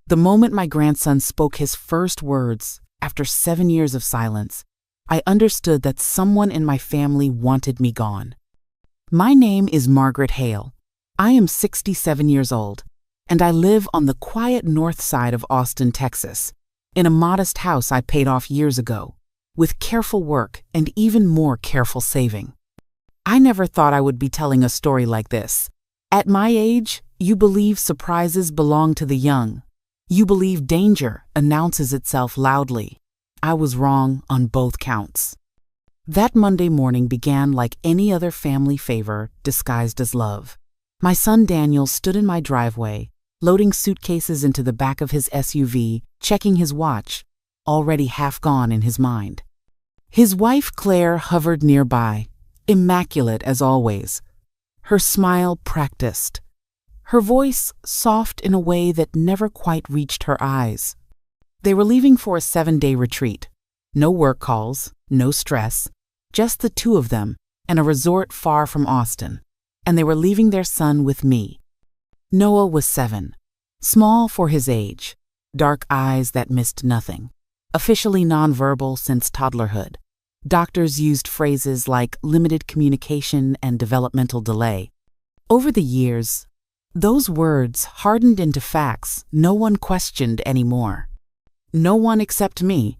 The moment my grandson spoke his first words, after 7 years of silence, I understood that someone in my family wanted me gone. My name is Margaret Hale. I am 67 years old, and I live on the quiet north side of Austin, Texas, in a modest house I paid off years ago, with careful work and even more careful saving. I never thought I would be telling a story like this. At my age, you believe surprises belong to the young. You believe danger announces itself loudly. I was wrong on both counts. That Monday morning began like any other family favor disguised as love. My son Daniel stood in my driveway, loading suitcases into the back of his SUV, checking his watch, already half gone in his mind. His wife Claire hovered nearby, immaculate as always, her smile practiced, her voice soft in a way that never quite reached her eyes. They were leaving for a 7-day retreat. No work calls, no stress, just the two of them and a resort far from Austin. And they were leaving their son with me. Noah was 7, small for his age, dark eyes that missed nothing, officially nonverbal since toddlerhood. Doctors used phrases like limited communication and developmental delay. Over the years, those words hardened into facts no one questioned anymore. No one except me.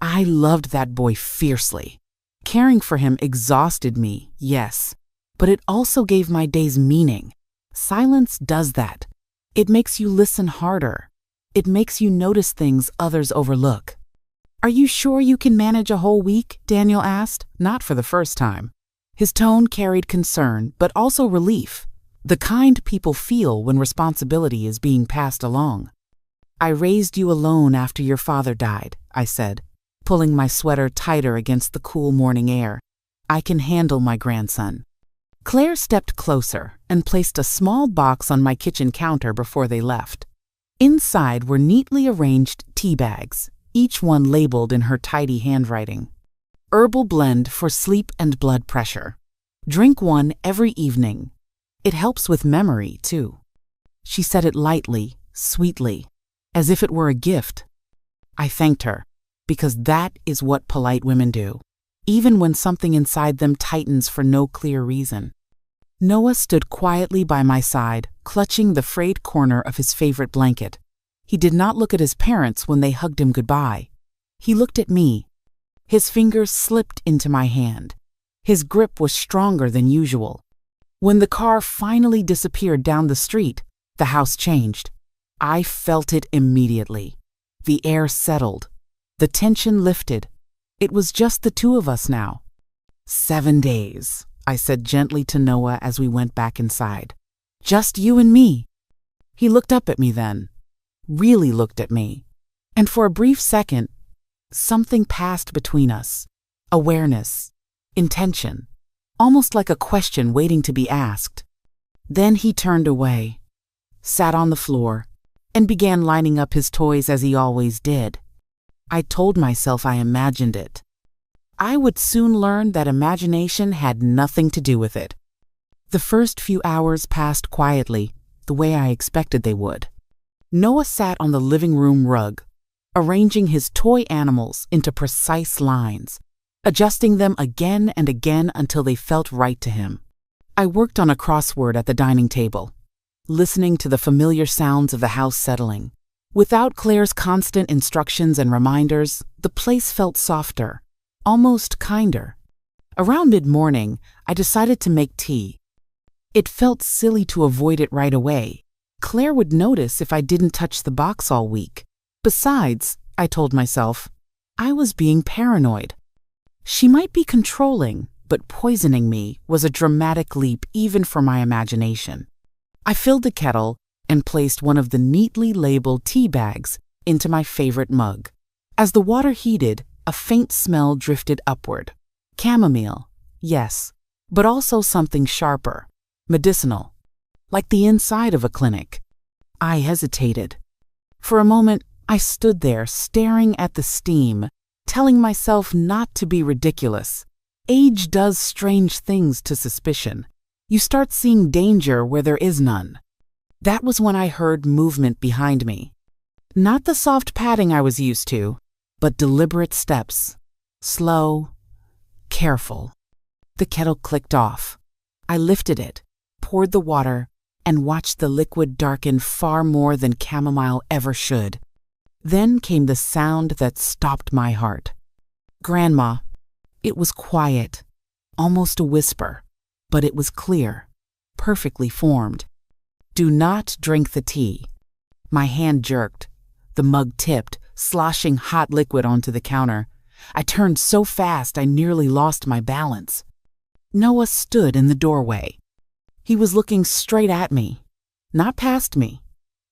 I loved that boy fiercely. Caring for him exhausted me, yes, but it also gave my days meaning. Silence does that. It makes you listen harder. It makes you notice things others overlook. "Are you sure you can manage a whole week?" Daniel asked, not for the first time. His tone carried concern, but also relief, the kind people feel when responsibility is being passed along. "I raised you alone after your father died," I said, pulling my sweater tighter against the cool morning air. "I can handle my grandson." Claire stepped closer and placed a small box on my kitchen counter before they left. Inside were neatly arranged tea bags, each one labeled in her tidy handwriting. "Herbal blend for sleep and blood pressure. Drink one every evening. It helps with memory, too." She said it lightly, sweetly, as if it were a gift. I thanked her, because that is what polite women do, even when something inside them tightens for no clear reason. Noah stood quietly by my side, clutching the frayed corner of his favorite blanket. He did not look at his parents when they hugged him goodbye. He looked at me. His fingers slipped into my hand. His grip was stronger than usual. When the car finally disappeared down the street, the house changed. I felt it immediately. The air settled. The tension lifted. It was just the two of us now. 7 days, I said gently to Noah as we went back inside. "Just you and me." He looked up at me then, really looked at me, and for a brief second, something passed between us. Awareness, intention, almost like a question waiting to be asked. Then he turned away, sat on the floor, and began lining up his toys as he always did. I told myself I imagined it. I would soon learn that imagination had nothing to do with it. The first few hours passed quietly, the way I expected they would. Noah sat on the living room rug, arranging his toy animals into precise lines, adjusting them again and again until they felt right to him. I worked on a crossword at the dining table, listening to the familiar sounds of the house settling. Without Claire's constant instructions and reminders, the place felt softer, almost kinder. Around mid-morning, I decided to make tea. It felt silly to avoid it right away. Claire would notice if I didn't touch the box all week. Besides, I told myself, I was being paranoid. She might be controlling, but poisoning me was a dramatic leap even for my imagination. I filled the kettle and placed one of the neatly labeled tea bags into my favorite mug. As the water heated, a faint smell drifted upward. Chamomile, yes, but also something sharper, medicinal, like the inside of a clinic. I hesitated. For a moment, I stood there staring at the steam, telling myself not to be ridiculous. Age does strange things to suspicion. You start seeing danger where there is none. That was when I heard movement behind me. Not the soft patting I was used to, but deliberate steps. Slow, careful. The kettle clicked off. I lifted it, poured the water, and watched the liquid darken far more than chamomile ever should. Then came the sound that stopped my heart. Grandma. It was quiet, almost a whisper, but it was clear, perfectly formed. Do not drink the tea. My hand jerked. The mug tipped, sloshing hot liquid onto the counter. I turned so fast I nearly lost my balance. Noah stood in the doorway. He was looking straight at me, not past me,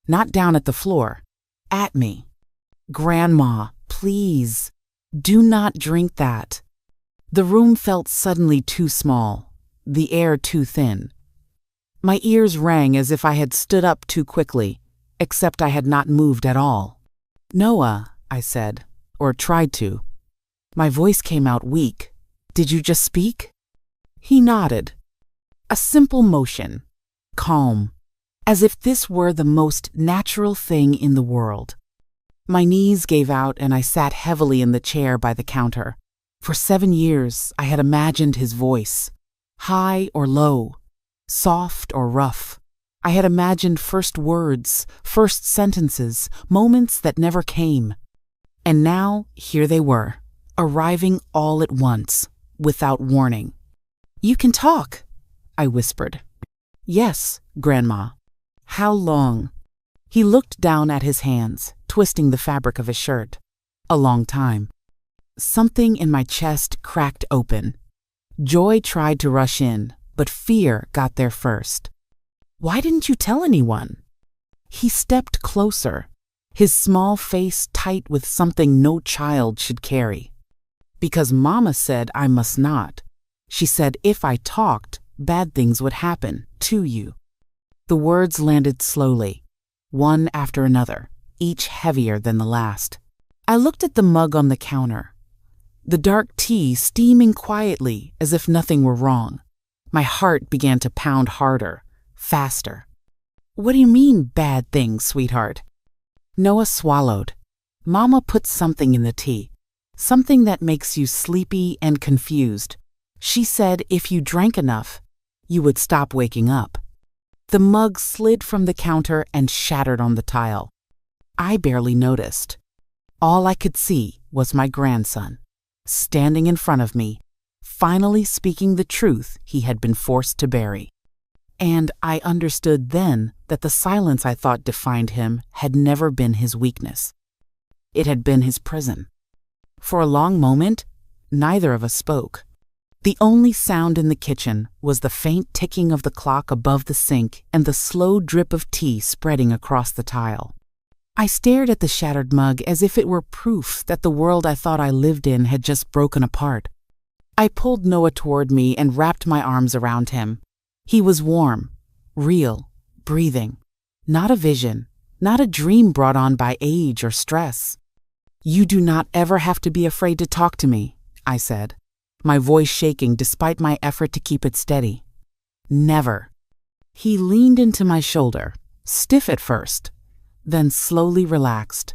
not down at the floor, at me. Grandma, please, do not drink that. The room felt suddenly too small, the air too thin. My ears rang as if I had stood up too quickly, except I had not moved at all. Noah, I said, or tried to. My voice came out weak. Did you just speak? He nodded. A simple motion, calm, as if this were the most natural thing in the world. My knees gave out and I sat heavily in the chair by the counter. For 7 years, I had imagined his voice, high or low, soft or rough. I had imagined first words, first sentences, moments that never came. And now, here they were, arriving all at once, without warning. You can talk, I whispered. Yes, Grandma. How long? He looked down at his hands, twisting the fabric of his shirt. A long time. Something in my chest cracked open. Joy tried to rush in, but fear got there first. Why didn't you tell anyone? He stepped closer, his small face tight with something no child should carry. Because Mama said I must not. She said if I talked, bad things would happen to you. The words landed slowly, one after another, each heavier than the last. I looked at the mug on the counter. The dark tea steaming quietly as if nothing were wrong. My heart began to pound harder, faster. What do you mean, bad things, sweetheart? Noah swallowed. Mama put something in the tea, something that makes you sleepy and confused. She said if you drank enough, you would stop waking up. The mug slid from the counter and shattered on the tile. I barely noticed. All I could see was my grandson, standing in front of me, finally speaking the truth he had been forced to bury. And I understood then that the silence I thought defined him had never been his weakness. It had been his prison. For a long moment, neither of us spoke. The only sound in the kitchen was the faint ticking of the clock above the sink and the slow drip of tea spreading across the tile. I stared at the shattered mug as if it were proof that the world I thought I lived in had just broken apart. I pulled Noah toward me and wrapped my arms around him. He was warm, real, breathing. Not a vision, not a dream brought on by age or stress. You do not ever have to be afraid to talk to me, I said, my voice shaking despite my effort to keep it steady. Never. He leaned into my shoulder, stiff at first, then slowly relaxed.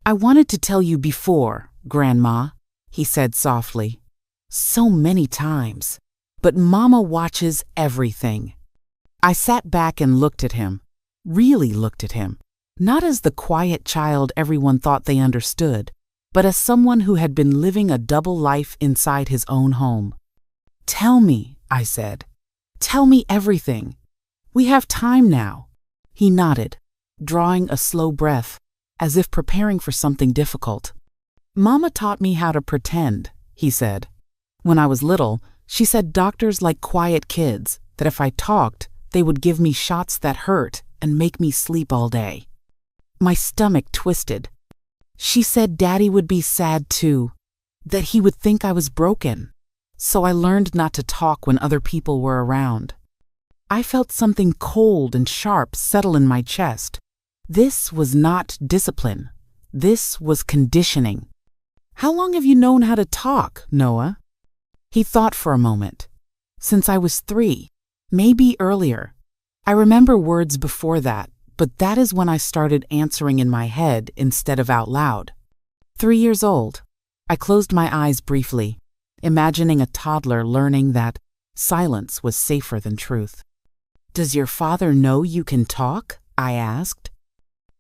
I wanted to tell you before, Grandma, he said softly. So many times. But Mama watches everything. I sat back and looked at him, really looked at him, not as the quiet child everyone thought they understood, but as someone who had been living a double life inside his own home. Tell me, I said. Tell me everything. We have time now. He nodded, drawing a slow breath, as if preparing for something difficult. Mama taught me how to pretend, he said. When I was little, she said doctors like quiet kids, that if I talked, they would give me shots that hurt and make me sleep all day. My stomach twisted. She said Daddy would be sad too, that he would think I was broken. So I learned not to talk when other people were around. I felt something cold and sharp settle in my chest. This was not discipline. This was conditioning. How long have you known how to talk, Noah? He thought for a moment. Since I was 3, maybe earlier. I remember words before that, But that is when I started answering in my head instead of out loud. 3 years old. I closed my eyes briefly, imagining a toddler learning that silence was safer than truth. "Does your father know you can talk?" I asked.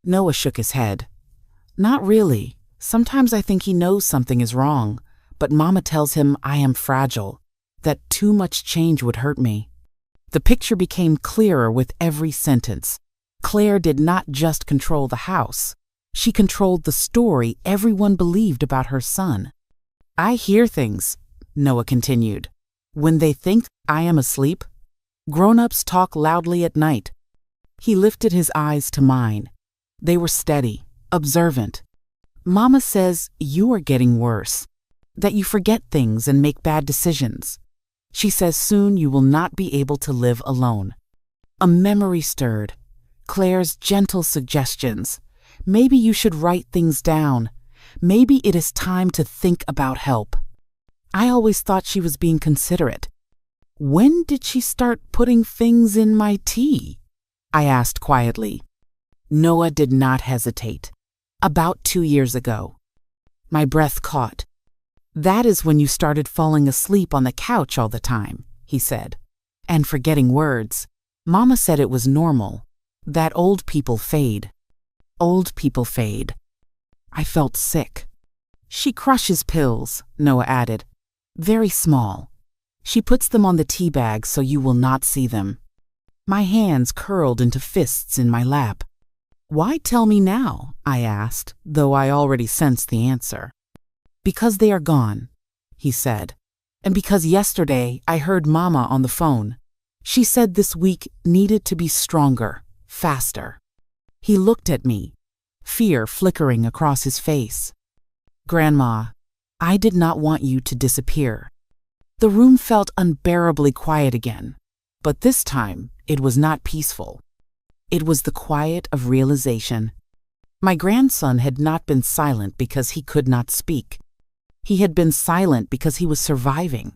Noah shook his head. "Not really. Sometimes I think he knows something is wrong, but Mama tells him I am fragile, that too much change would hurt me." The picture became clearer with every sentence. Claire did not just control the house. She controlled the story everyone believed about her son. "I hear things," Noah continued, "when they think I am asleep. Grown-ups talk loudly at night." He lifted his eyes to mine. They were steady, observant. "Mama says you are getting worse, that you forget things and make bad decisions. She says soon you will not be able to live alone." A memory stirred. Claire's gentle suggestions. "Maybe you should write things down. Maybe it is time to think about help." I always thought she was being considerate. "When did she start putting things in my tea?" I asked quietly. Noah did not hesitate. "About 2 years ago." My breath caught. "That is when you started falling asleep on the couch all the time," he said, "and forgetting words. Mama said it was normal, that old people fade." Old people fade. I felt sick. "She crushes pills," Noah added. "Very small. She puts them on the tea bag so you will not see them." My hands curled into fists in my lap. "Why tell me now?" I asked, though I already sensed the answer. "Because they are gone," he said. "And because yesterday I heard Mama on the phone. She said this week needed to be stronger, faster." He looked at me, fear flickering across his face. "Grandma, I did not want you to disappear." The room felt unbearably quiet again, but this time it was not peaceful. It was the quiet of realization. My grandson had not been silent because he could not speak. He had been silent because he was surviving.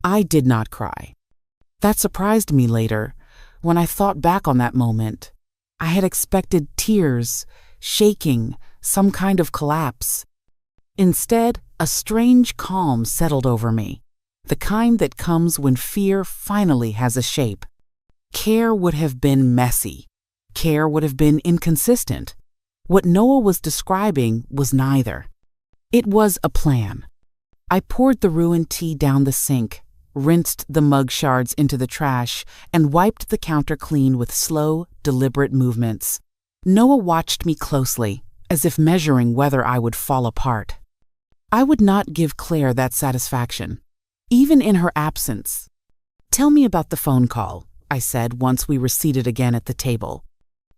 I did not cry. That surprised me later. When I thought back on that moment, I had expected tears, shaking, some kind of collapse. Instead, a strange calm settled over me, the kind that comes when fear finally has a shape. Care would have been messy. Care would have been inconsistent. What Noah was describing was neither. It was a plan. I poured the ruined tea down the sink, rinsed the mug shards into the trash, and wiped the counter clean with slow, deliberate movements. Noah watched me closely, as if measuring whether I would fall apart. I would not give Claire that satisfaction, even in her absence. "Tell me about the phone call," I said once we were seated again at the table.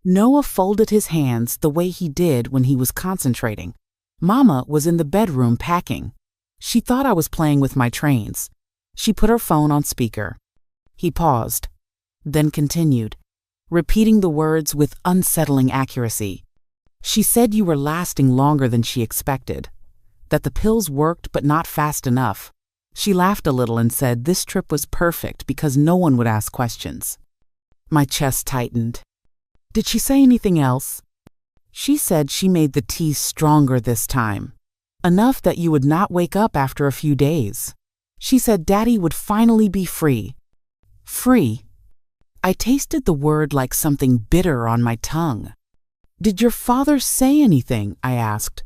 Noah folded his hands the way he did when he was concentrating. Mama was in the bedroom packing. She thought I was playing with my trains. She put her phone on speaker. He paused, then continued, repeating the words with unsettling accuracy. "She said you were lasting longer than she expected, that the pills worked but not fast enough. She laughed a little and said this trip was perfect because no one would ask questions." My chest tightened. "Did she say anything else?" "She said she made the tea stronger this time, enough that you would not wake up after a few days. She said Daddy would finally be free." Free? I tasted the word like something bitter on my tongue. "Did your father say anything?" I asked.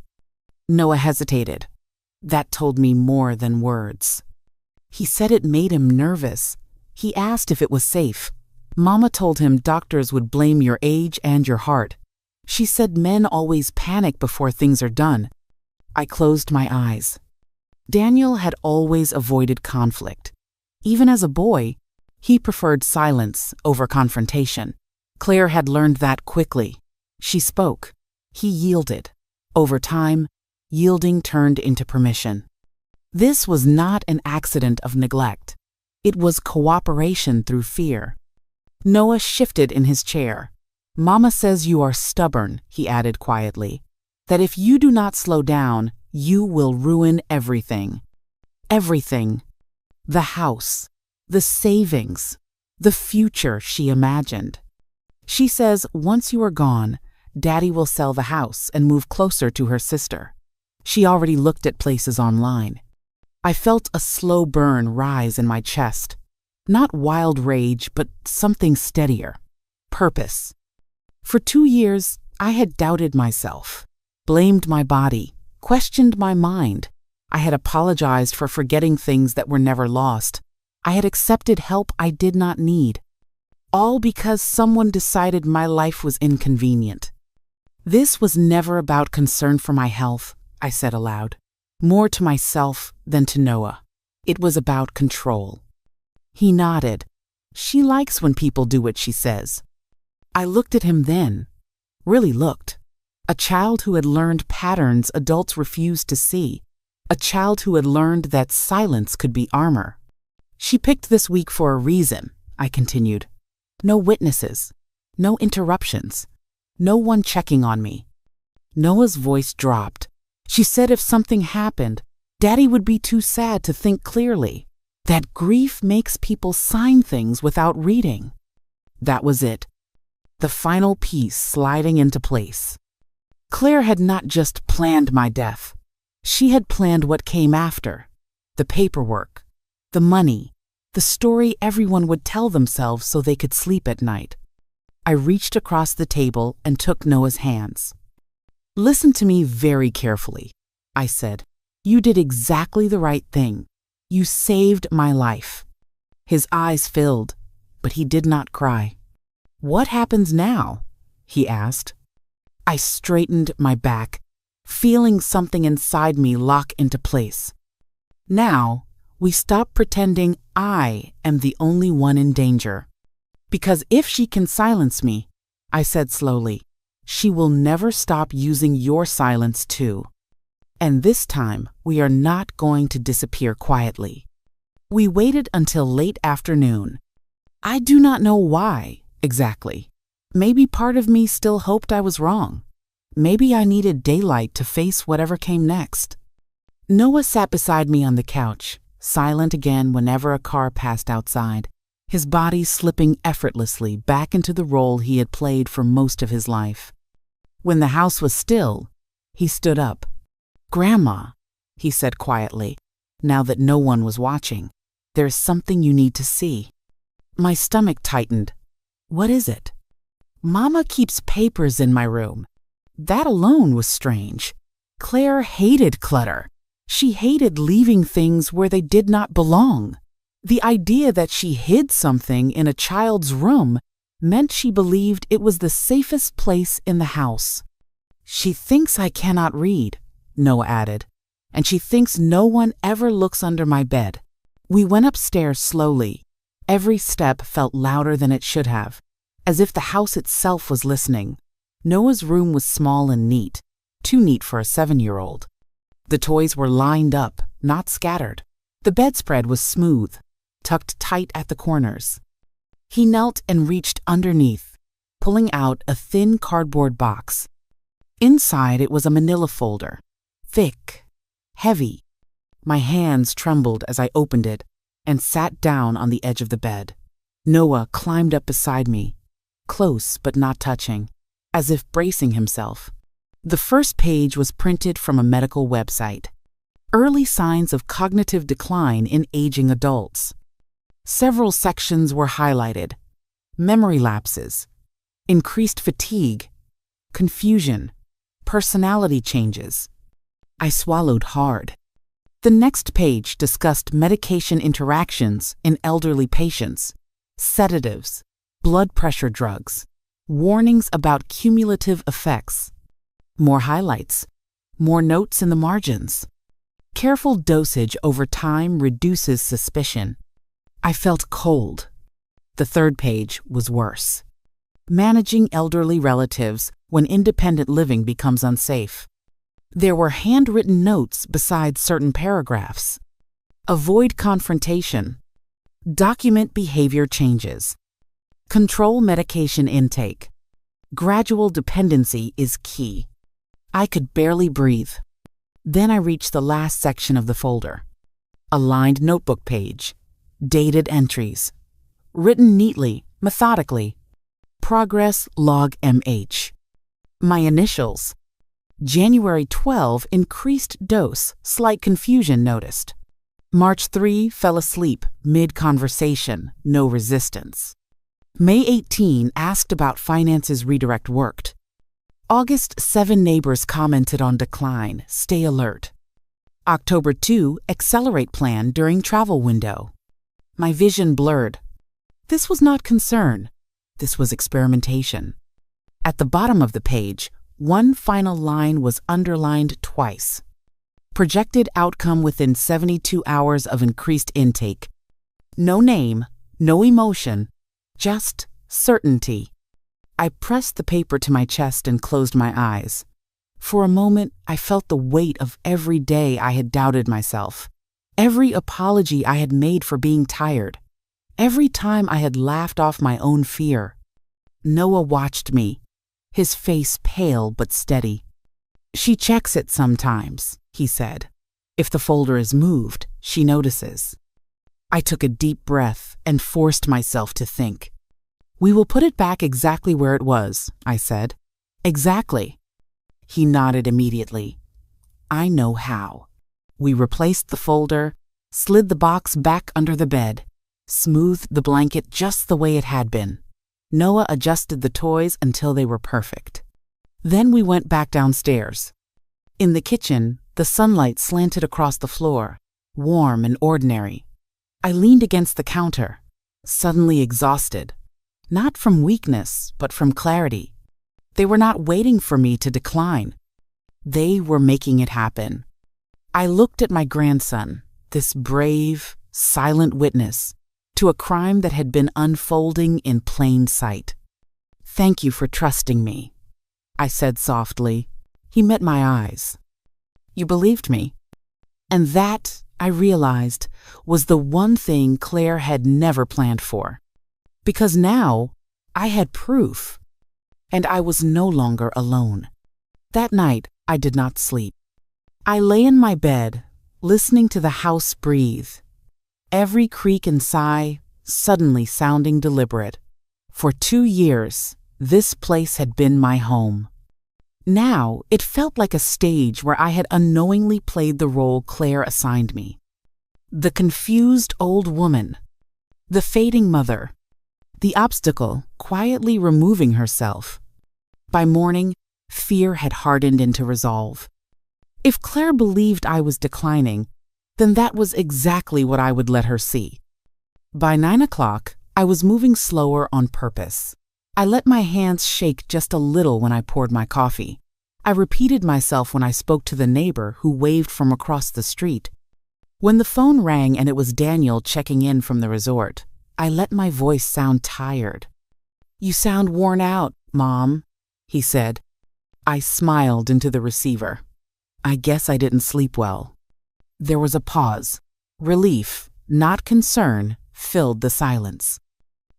Noah hesitated. That told me more than words. He said it made him nervous. He asked if it was safe. Mama told him doctors would blame your age and your heart. She said men always panic before things are done. I closed my eyes. Daniel had always avoided conflict. Even as a boy, he preferred silence over confrontation. Claire had learned that quickly. She spoke. He yielded. Over time, yielding turned into permission. This was not an accident of neglect. It was cooperation through fear. Noah shifted in his chair. "Mama says you are stubborn," he added quietly, "that if you do not slow down, you will ruin everything. Everything. The house, the savings, the future she imagined." She says once you are gone, Daddy will sell the house and move closer to her sister. She already looked at places online. I felt a slow burn rise in my chest. Not wild rage, but something steadier. Purpose. For 2 years, I had doubted myself, blamed my body, questioned my mind. I had apologized for forgetting things that were never lost. I had accepted help I did not need. All because someone decided my life was inconvenient. This was never about concern for my health, I said aloud. More to myself than to Noah. It was about control. He nodded. She likes when people do what she says. I looked at him then. Really looked. A child who had learned patterns adults refused to see. A child who had learned that silence could be armor. She picked this week for a reason, I continued. No witnesses. No interruptions. No one checking on me. Noah's voice dropped. She said if something happened, Daddy would be too sad to think clearly. That grief makes people sign things without reading. That was it. The final piece sliding into place. Claire had not just planned my death. She had planned what came after. The paperwork, the money, the story everyone would tell themselves so they could sleep at night. I reached across the table and took Noah's hands. Listen to me very carefully, I said. You did exactly the right thing. You saved my life. His eyes filled, but he did not cry. What happens now? He asked. I straightened my back, feeling something inside me lock into place. Now, we stop pretending I am the only one in danger. Because if she can silence me, I said slowly, she will never stop using your silence too. And this time, we are not going to disappear quietly. We waited until late afternoon. I do not know why, exactly. Maybe part of me still hoped I was wrong. Maybe I needed daylight to face whatever came next. Noah sat beside me on the couch, silent again whenever a car passed outside, his body slipping effortlessly back into the role he had played for most of his life. When the house was still, he stood up. Grandma, he said quietly, now that no one was watching, there is something you need to see. My stomach tightened. What is it? Mama keeps papers in my room. That alone was strange. Claire hated clutter. She hated leaving things where they did not belong. The idea that she hid something in a child's room meant she believed it was the safest place in the house. She thinks I cannot read, Noah added, and she thinks no one ever looks under my bed. We went upstairs slowly. Every step felt louder than it should have, as if the house itself was listening. Noah's room was small and neat, too neat for a 7-year-old. The toys were lined up, not scattered. The bedspread was smooth, tucked tight at the corners. He knelt and reached underneath, pulling out a thin cardboard box. Inside it was a manila folder, thick, heavy. My hands trembled as I opened it and sat down on the edge of the bed. Noah climbed up beside me, close but not touching, as if bracing himself. The first page was printed from a medical website. Early signs of cognitive decline in aging adults. Several sections were highlighted. Memory lapses, increased fatigue, confusion, personality changes. I swallowed hard. The next page discussed medication interactions in elderly patients, sedatives, blood pressure drugs, warnings about cumulative effects. More highlights, more notes in the margins. Careful dosage over time reduces suspicion. I felt cold. The third page was worse. Managing elderly relatives when independent living becomes unsafe. There were handwritten notes beside certain paragraphs. Avoid confrontation. Document behavior changes. Control medication intake. Gradual dependency is key. I could barely breathe. Then I reached the last section of the folder. A lined notebook page. Dated entries. Written neatly, methodically. Progress log MH. My initials. January 12, increased dose, slight confusion noticed. March 3, fell asleep, mid-conversation, no resistance. May 18, asked about finances redirect worked. August 7, neighbors commented on decline, stay alert. October 2, accelerate plan during travel window. My vision blurred. This was not concern. This was experimentation. At the bottom of the page, one final line was underlined twice. Projected outcome within 72 hours of increased intake. No name, no emotion, just certainty. I pressed the paper to my chest and closed my eyes. For a moment, I felt the weight of every day I had doubted myself, every apology I had made for being tired, every time I had laughed off my own fear. Noah watched me, his face pale but steady. She checks it sometimes, he said. If the folder is moved, she notices. I took a deep breath and forced myself to think. We will put it back exactly where it was, I said. Exactly. He nodded immediately. I know how. We replaced the folder, slid the box back under the bed, smoothed the blanket just the way it had been. Noah adjusted the toys until they were perfect. Then we went back downstairs. In the kitchen, the sunlight slanted across the floor, warm and ordinary. I leaned against the counter, suddenly exhausted, not from weakness, but from clarity. They were not waiting for me to decline. They were making it happen. I looked at my grandson, this brave, silent witness to a crime that had been unfolding in plain sight. Thank you for trusting me, I said softly. He met my eyes. You believed me. And that, I realized, was the one thing Claire had never planned for. Because now, I had proof. And I was no longer alone. That night, I did not sleep. I lay in my bed, listening to the house breathe, every creak and sigh suddenly sounding deliberate. For 2 years, this place had been my home. Now, it felt like a stage where I had unknowingly played the role Claire assigned me. The confused old woman, the fading mother, the obstacle quietly removing herself. By morning, fear had hardened into resolve. If Claire believed I was declining, then that was exactly what I would let her see. By 9 o'clock, I was moving slower on purpose. I let my hands shake just a little when I poured my coffee. I repeated myself when I spoke to the neighbor who waved from across the street. When the phone rang and it was Daniel checking in from the resort, I let my voice sound tired. You sound worn out, Mom, he said. I smiled into the receiver. I guess I didn't sleep well. There was a pause. Relief, not concern, filled the silence.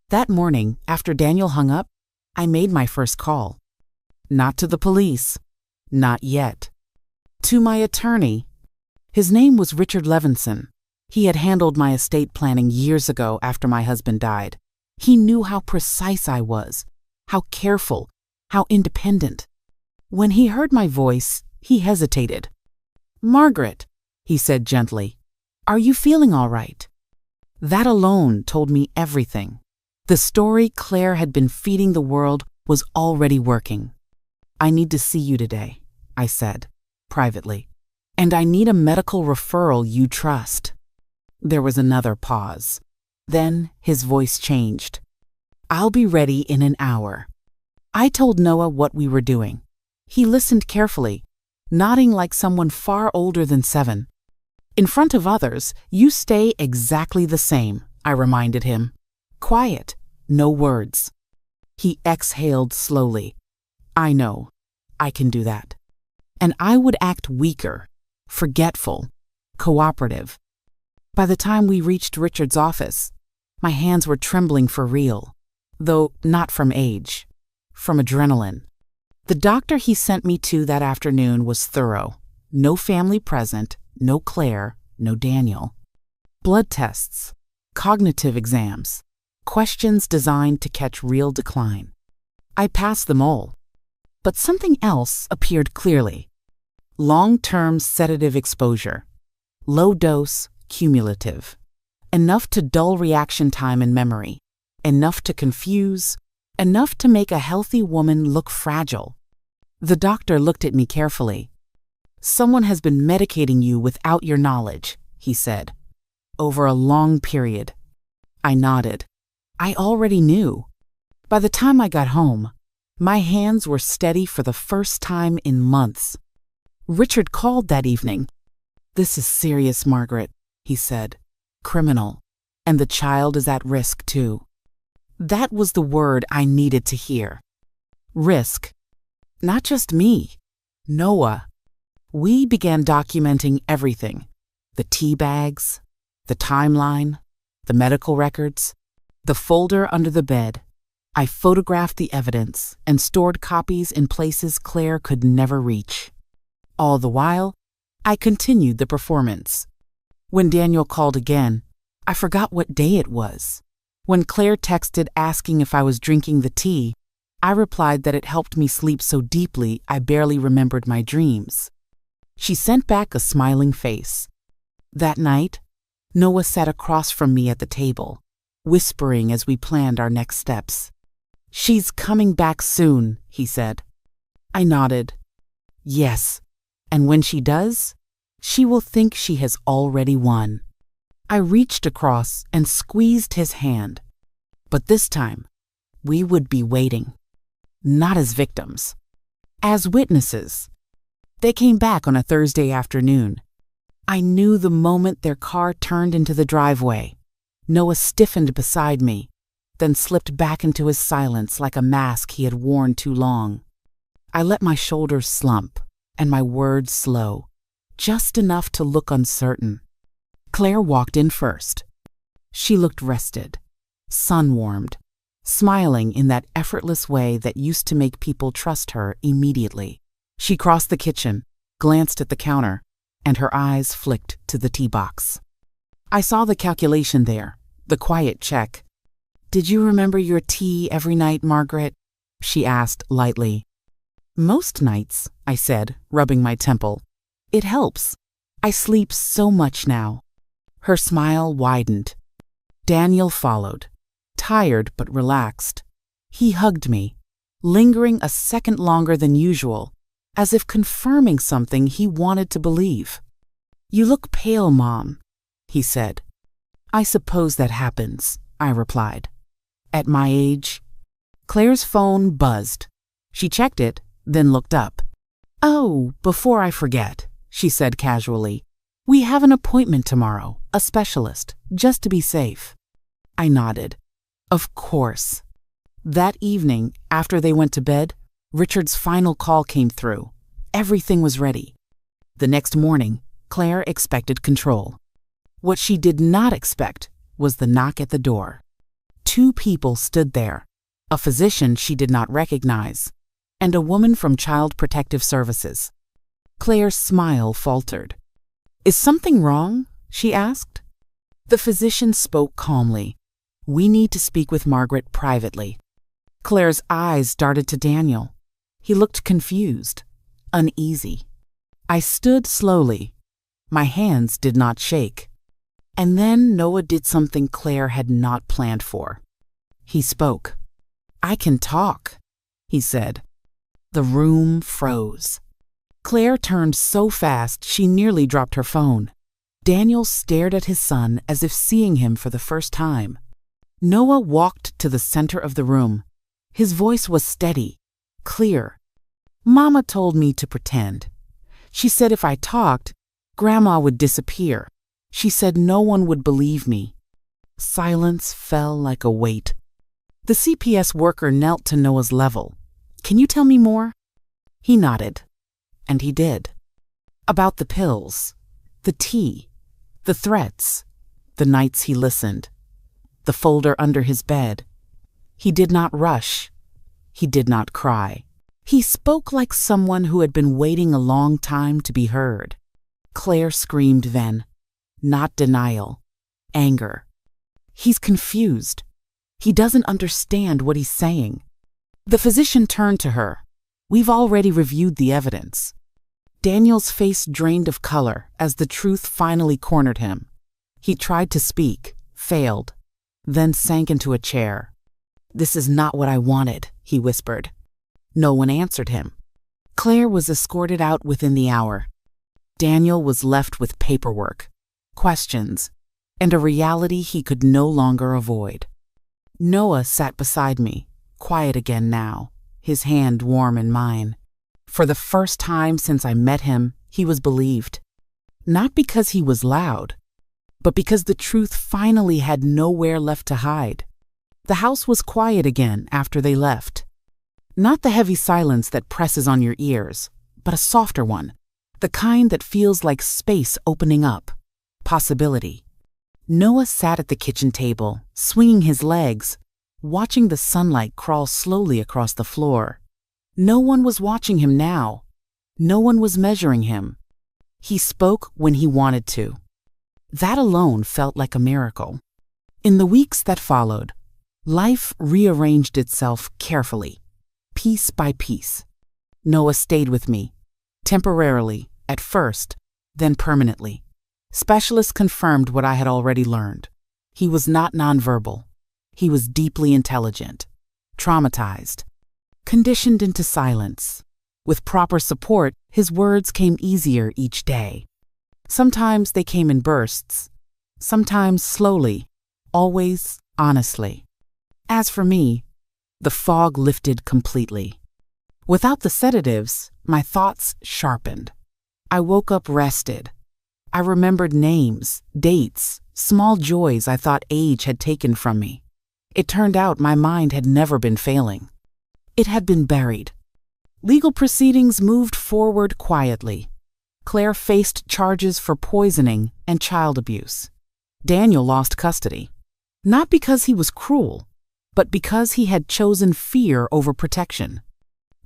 That morning, after Daniel hung up, I made my first call. Not to the police. Not yet. To my attorney. His name was Richard Levinson. He had handled my estate planning years ago after my husband died. He knew how precise I was, how careful, how independent. When he heard my voice, he hesitated. Margaret, he said gently, are you feeling all right? That alone told me everything. The story Claire had been feeding the world was already working. I need to see you today, I said, privately. And I need a medical referral you trust. There was another pause. Then his voice changed. I'll be ready in an hour. I told Noah what we were doing. He listened carefully, nodding like someone far older than 7. In front of others, you stay exactly the same, I reminded him. Quiet, no words. He exhaled slowly. I know, I can do that. And I would act weaker, forgetful, cooperative. By the time we reached Richard's office, my hands were trembling for real, though not from age, from adrenaline. The doctor he sent me to that afternoon was thorough. No family present, no Claire, no Daniel. Blood tests, cognitive exams, questions designed to catch real decline. I passed them all. But something else appeared clearly. Long-term sedative exposure. Low dose, cumulative. Enough to dull reaction time and memory. Enough to confuse. Enough to make a healthy woman look fragile. The doctor looked at me carefully. "Someone has been medicating you without your knowledge," he said. "Over a long period." I nodded. I already knew. By the time I got home, my hands were steady for the first time in months. Richard called that evening. "This is serious, Margaret," he said. "Criminal. And the child is at risk, too." That was the word I needed to hear. Risk. Not just me. Noah. We began documenting everything. The tea bags, the timeline, the medical records, the folder under the bed. I photographed the evidence and stored copies in places Claire could never reach. All the while, I continued the performance. When Daniel called again, I forgot what day it was. When Claire texted asking if I was drinking the tea, I replied that it helped me sleep so deeply I barely remembered my dreams. She sent back a smiling face. That night, Noah sat across from me at the table, whispering as we planned our next steps. "She's coming back soon," he said. I nodded. Yes, and when she does, she will think she has already won. I reached across and squeezed his hand. But this time, we would be waiting. Not as victims. As witnesses. They came back on a Thursday afternoon. I knew the moment their car turned into the driveway. Noah stiffened beside me, then slipped back into his silence like a mask he had worn too long. I let my shoulders slump and my words slow, just enough to look uncertain. Claire walked in first. She looked rested, sun-warmed, smiling in that effortless way that used to make people trust her immediately. She crossed the kitchen, glanced at the counter, and her eyes flicked to the tea box. I saw the calculation there, the quiet check. "Did you remember your tea every night, Margaret?" she asked lightly. "Most nights," I said, rubbing my temple. "It helps. I sleep so much now." Her smile widened. Daniel followed, tired but relaxed. He hugged me, lingering a second longer than usual, as if confirming something he wanted to believe. "You look pale, Mom," he said. "I suppose that happens," I replied. "At my age." Claire's phone buzzed. She checked it, then looked up. "Oh, before I forget," she said casually, "we have an appointment tomorrow, a specialist, just to be safe." I nodded. Of course. That evening, after they went to bed, Richard's final call came through. Everything was ready. The next morning, Claire expected control. What she did not expect was the knock at the door. Two people stood there, a physician she did not recognize, and a woman from Child Protective Services. Claire's smile faltered. "Is something wrong?" she asked. The physician spoke calmly. "We need to speak with Margaret privately." Claire's eyes darted to Daniel. He looked confused, uneasy. I stood slowly. My hands did not shake. And then Noah did something Claire had not planned for. He spoke. "I can talk," he said. The room froze. Claire turned so fast she nearly dropped her phone. Daniel stared at his son as if seeing him for the first time. Noah walked to the center of the room. His voice was steady, clear. "Mama told me to pretend. She said if I talked, Grandma would disappear. She said no one would believe me." Silence fell like a weight. The CPS worker knelt to Noah's level. "Can you tell me more?" He nodded. And he did. About the pills, the tea, the threats, the nights he listened, the folder under his bed. He did not rush. He did not cry. He spoke like someone who had been waiting a long time to be heard. Claire screamed then. Not denial. Anger. "He's confused. He doesn't understand what he's saying." The physician turned to her. "We've already reviewed the evidence." Daniel's face drained of color as the truth finally cornered him. He tried to speak, failed, then sank into a chair. "This is not what I wanted," he whispered. No one answered him. Claire was escorted out within the hour. Daniel was left with paperwork, questions, and a reality he could no longer avoid. Noah sat beside me, quiet again now, his hand warm in mine. For the first time since I met him, he was believed. Not because he was loud, but because the truth finally had nowhere left to hide. The house was quiet again after they left. Not the heavy silence that presses on your ears, but a softer one, the kind that feels like space opening up, possibility. Noah sat at the kitchen table, swinging his legs, watching the sunlight crawl slowly across the floor. No one was watching him now. No one was measuring him. He spoke when he wanted to. That alone felt like a miracle. In the weeks that followed, life rearranged itself carefully, piece by piece. Noah stayed with me, temporarily, at first, then permanently. Specialists confirmed what I had already learned. He was not nonverbal. He was deeply intelligent, traumatized, conditioned into silence. With proper support, his words came easier each day. Sometimes they came in bursts, sometimes slowly, always honestly. As for me, the fog lifted completely. Without the sedatives, my thoughts sharpened. I woke up rested. I remembered names, dates, small joys I thought age had taken from me. It turned out my mind had never been failing. It had been buried. Legal proceedings moved forward quietly. Claire faced charges for poisoning and child abuse. Daniel lost custody, not because he was cruel, but because he had chosen fear over protection.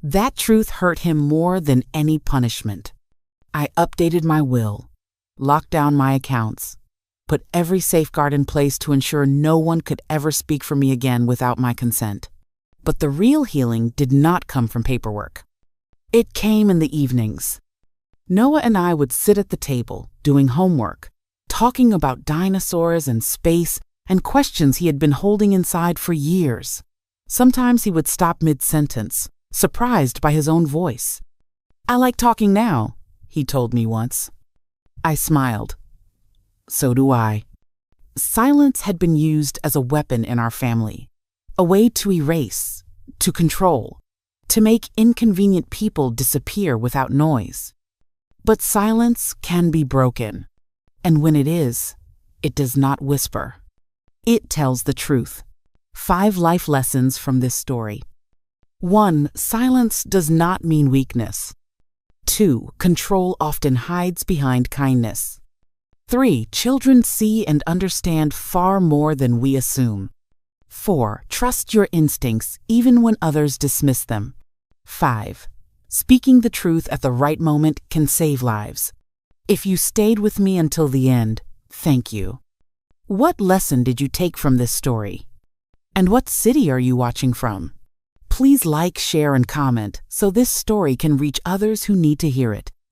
That truth hurt him more than any punishment. I updated my will, locked down my accounts, put every safeguard in place to ensure no one could ever speak for me again without my consent. But the real healing did not come from paperwork. It came in the evenings. Noah and I would sit at the table, doing homework, talking about dinosaurs and space and questions he had been holding inside for years. Sometimes he would stop mid-sentence, surprised by his own voice. "I like talking now," he told me once. I smiled. So do I. Silence had been used as a weapon in our family, a way to erase, to control, to make inconvenient people disappear without noise. But silence can be broken, and when it is, it does not whisper. It tells the truth. 5 life lessons from this story. 1. Silence does not mean weakness. 2. Control often hides behind kindness. 3. Children see and understand far more than we assume. 4. Trust your instincts even when others dismiss them. 5. Speaking the truth at the right moment can save lives. If you stayed with me until the end, thank you. What lesson did you take from this story? And what city are you watching from? Please like, share, and comment so this story can reach others who need to hear it.